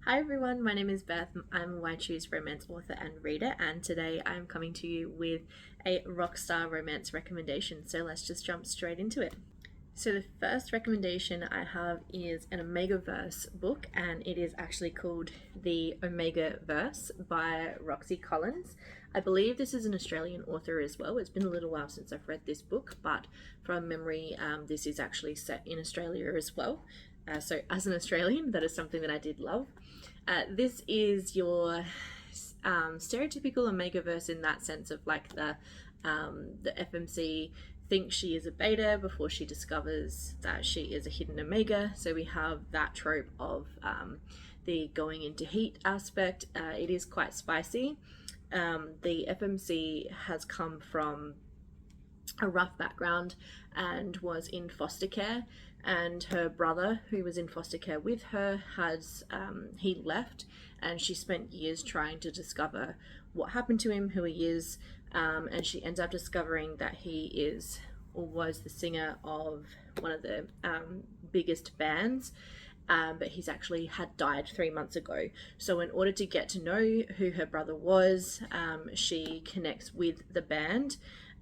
Hi everyone, my name is Beth. I'm a Why Choose Romance author and reader, and today I'm coming to you with a rockstar romance recommendation. So let's just jump straight into it. So the first recommendation I have is an Omega Verse book, and it is actually called The Omega Verse by Roxy Collins. I believe this is an Australian author as well. It's been a little while since I've read this book, but from memory, this is actually set in Australia as well. So as an Australian, that is something that I did love. This is your stereotypical Omega Verse in that sense of like the FMC thinks she is a beta before she discovers that she is a hidden Omega. So we have that trope of the going into heat aspect. It is quite spicy. The FMC has come from a rough background and was in foster care, and her brother, who was in foster care with her, has he left, and she spent years trying to discover what happened to him, who he is, and she ends up discovering that he is or was the singer of one of the biggest bands, but he's actually had died 3 months ago. So in order to get to know who her brother was, she connects with the band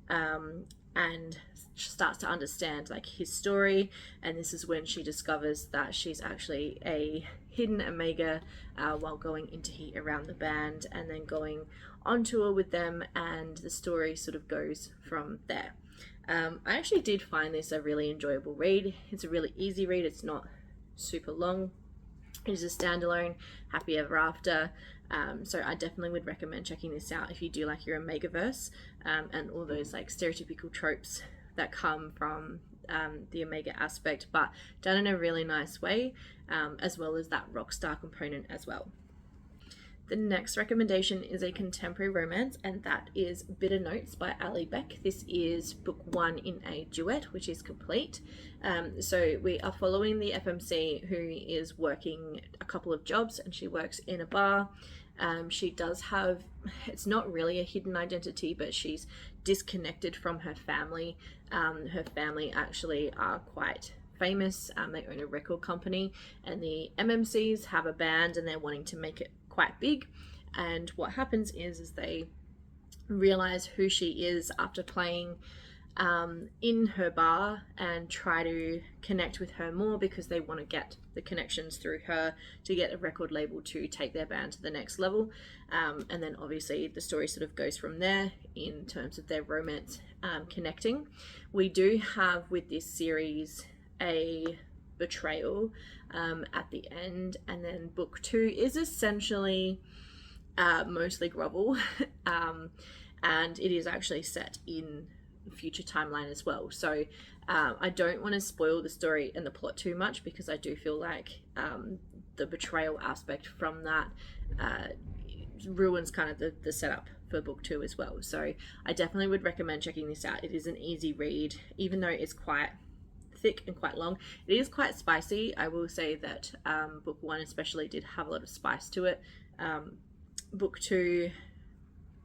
and starts to understand like his story, and this is when she discovers that she's actually a hidden Omega while going into heat around the band and then going on tour with them, and the story sort of goes from there. I actually did find this a really enjoyable read. It's a really easy read. It's not super long. It is a standalone, happy ever after. So I definitely would recommend checking this out if you do like your Omegaverse and all those like stereotypical tropes that come from the Omega aspect, but done in a really nice way, as well as that rock star component as well. The next recommendation is a contemporary romance, and that is Bitter Notes by Ali Beck. This is book 1 in a duet, which is complete. So we are following the FMC, who is working a couple of jobs, and she works in a bar. She does have, it's not really a hidden identity, but she's disconnected from her family. Her family actually are quite famous. They own a record company, and the MMCs have a band and they're wanting to make it quite big. And what happens is they realize who she is after playing in her bar and try to connect with her more because they want to get the connections through her to get a record label to take their band to the next level. And then obviously the story sort of goes from there in terms of their romance connecting. We do have with this series a betrayal at the end, and then book 2 is essentially mostly grovel and it is actually set in future timeline as well. So I don't want to spoil the story and the plot too much because I do feel like the betrayal aspect from that ruins kind of the setup for book 2 as well. So I definitely would recommend checking this out. It is an easy read, even though it's quite thick and quite long. It is quite spicy. I will say that book 1 especially did have a lot of spice to it. Book 2,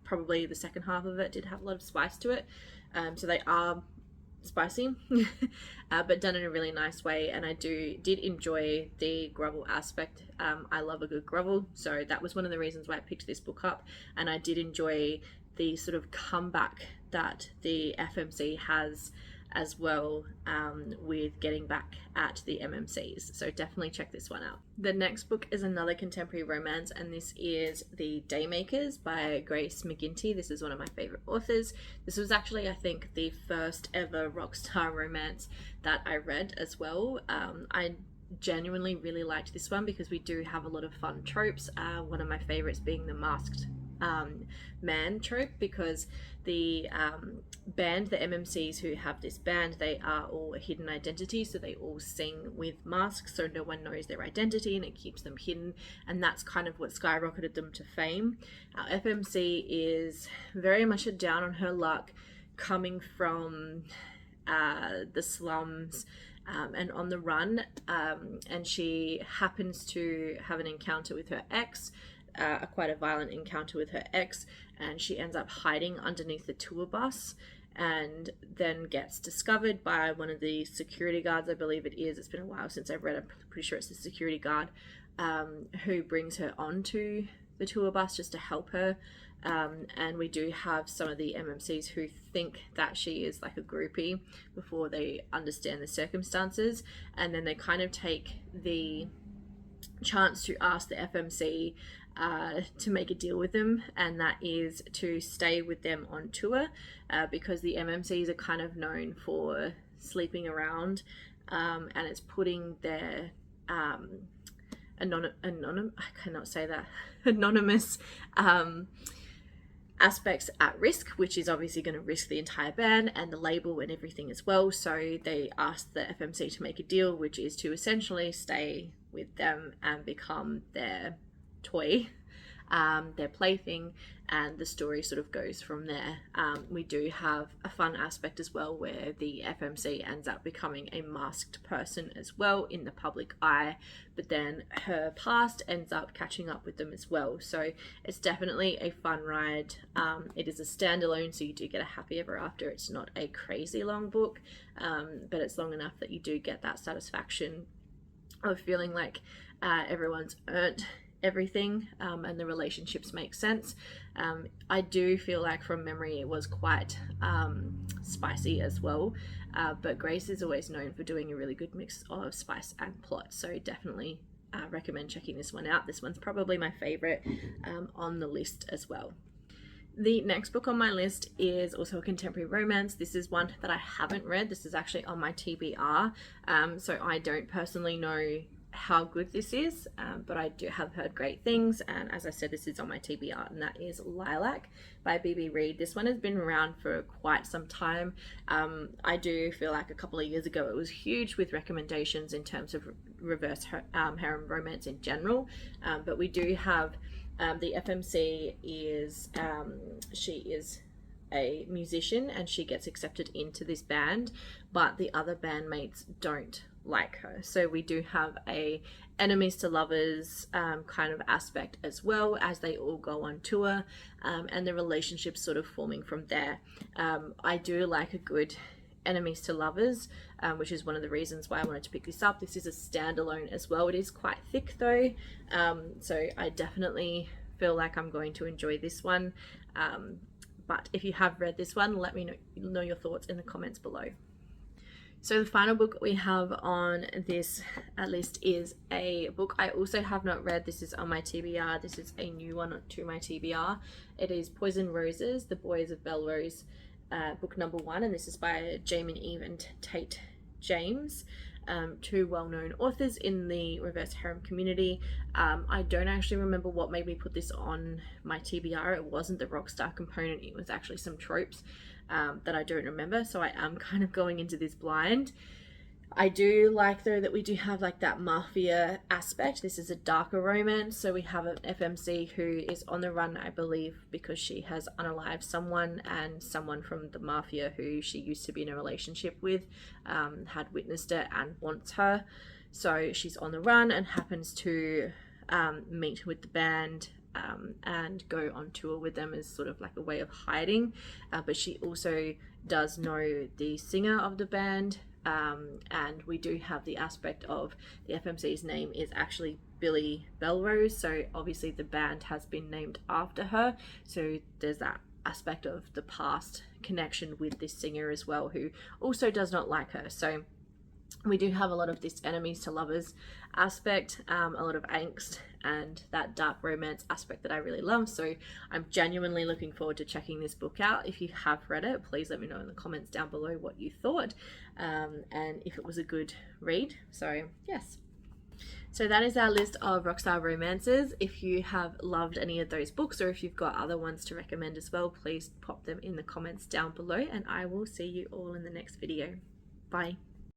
probably the second half of it, did have a lot of spice to it. So they are spicy, but done in a really nice way, and I did enjoy the grovel aspect. I love a good grovel, so that was one of the reasons why I picked this book up, and I did enjoy the sort of comeback that the FMC has as well, with getting back at the MMCs. So definitely check this one out. The next book is another contemporary romance, and this is The Daymakers by Grace McGinty. This is one of my favorite authors. This was actually, I think, the first ever rockstar romance that I read as well. I genuinely really liked this one because we do have a lot of fun tropes. One of my favorites being the masked man trope, because the band, the MMCs who have this band, they are all a hidden identity, so they all sing with masks so no one knows their identity and it keeps them hidden, and that's kind of what skyrocketed them to fame. Our FMC is very much a down on her luck, coming from the slums and on the run, and she happens to have an encounter with her ex, quite a violent encounter with her ex, and she ends up hiding underneath the tour bus and then gets discovered by one of the security guards, I believe it is. It's been a while since I've read it. I'm pretty sure it's the security guard. who brings her onto the tour bus just to help her. And we do have some of the MMCs who think that she is like a groupie before they understand the circumstances, and then they kind of take the chance to ask the FMC to make a deal with them, and that is to stay with them on tour, because the MMCs are kind of known for sleeping around, and it's putting their anonymous aspects at risk, which is obviously going to risk the entire band and the label and everything as well. So they asked the FMC to make a deal, which is to essentially stay with them and become their toy, their plaything, and the story sort of goes from there. We do have a fun aspect as well where the FMC ends up becoming a masked person as well in the public eye, but then her past ends up catching up with them as well. So it's definitely a fun ride. It is a standalone, so you do get a happy ever after. It's not a crazy long book, but it's long enough that you do get that satisfaction of feeling like everyone's earned everything, and the relationships make sense. I do feel like from memory it was quite spicy as well, but Grace is always known for doing a really good mix of spice and plot, so definitely recommend checking this one out. This one's probably my favorite on the list as well. The next book on my list is also a contemporary romance. This is one that I haven't read. This is actually on my TBR, so I don't personally know how good this is, but I do have heard great things, and as I said, this is on my TBR, and that is Lilac by B.B. Reed. This one has been around for quite some time. I do feel like a couple of years ago it was huge with recommendations in terms of reverse harem romance in general, but we do have the FMC is she is a musician and she gets accepted into this band, but the other bandmates don't like her. So we do have a enemies to lovers kind of aspect as well, as they all go on tour, and the relationships sort of forming from there. I do like a good enemies to lovers, which is one of the reasons why I wanted to pick this up. This is a standalone as well. It is quite thick though, so I definitely feel like I'm going to enjoy this one. But if you have read this one, let me know your thoughts in the comments below. So the final book we have on this list is a book I also have not read. This is on my TBR. This is a new one to my TBR. It is Poison Roses, The Boys of Belrose, book number 1, and this is by Jamin Eve and Tate James, two well-known authors in the reverse harem community. I don't actually remember what made me put this on my TBR. It wasn't the rockstar component, it was actually some tropes that I don't remember, so I am kind of going into this blind. I do like though that we do have like that mafia aspect. This is a darker romance, so we have an FMC who is on the run, I believe, because she has unalived someone, and someone from the mafia who she used to be in a relationship with had witnessed it and wants her. So she's on the run and happens to meet with the band and go on tour with them as sort of like a way of hiding, but she also does know the singer of the band, and we do have the aspect of the FMC's name is actually Billy Belrose, so obviously the band has been named after her, so there's that aspect of the past connection with this singer as well, who also does not like her. So we do have a lot of this enemies to lovers aspect, a lot of angst, and that dark romance aspect that I really love. So I'm genuinely looking forward to checking this book out. If you have read it, please let me know in the comments down below what you thought, and if it was a good read. So yes. So that is our list of rockstar romances. If you have loved any of those books, or if you've got other ones to recommend as well, please pop them in the comments down below, and I will see you all in the next video. Bye.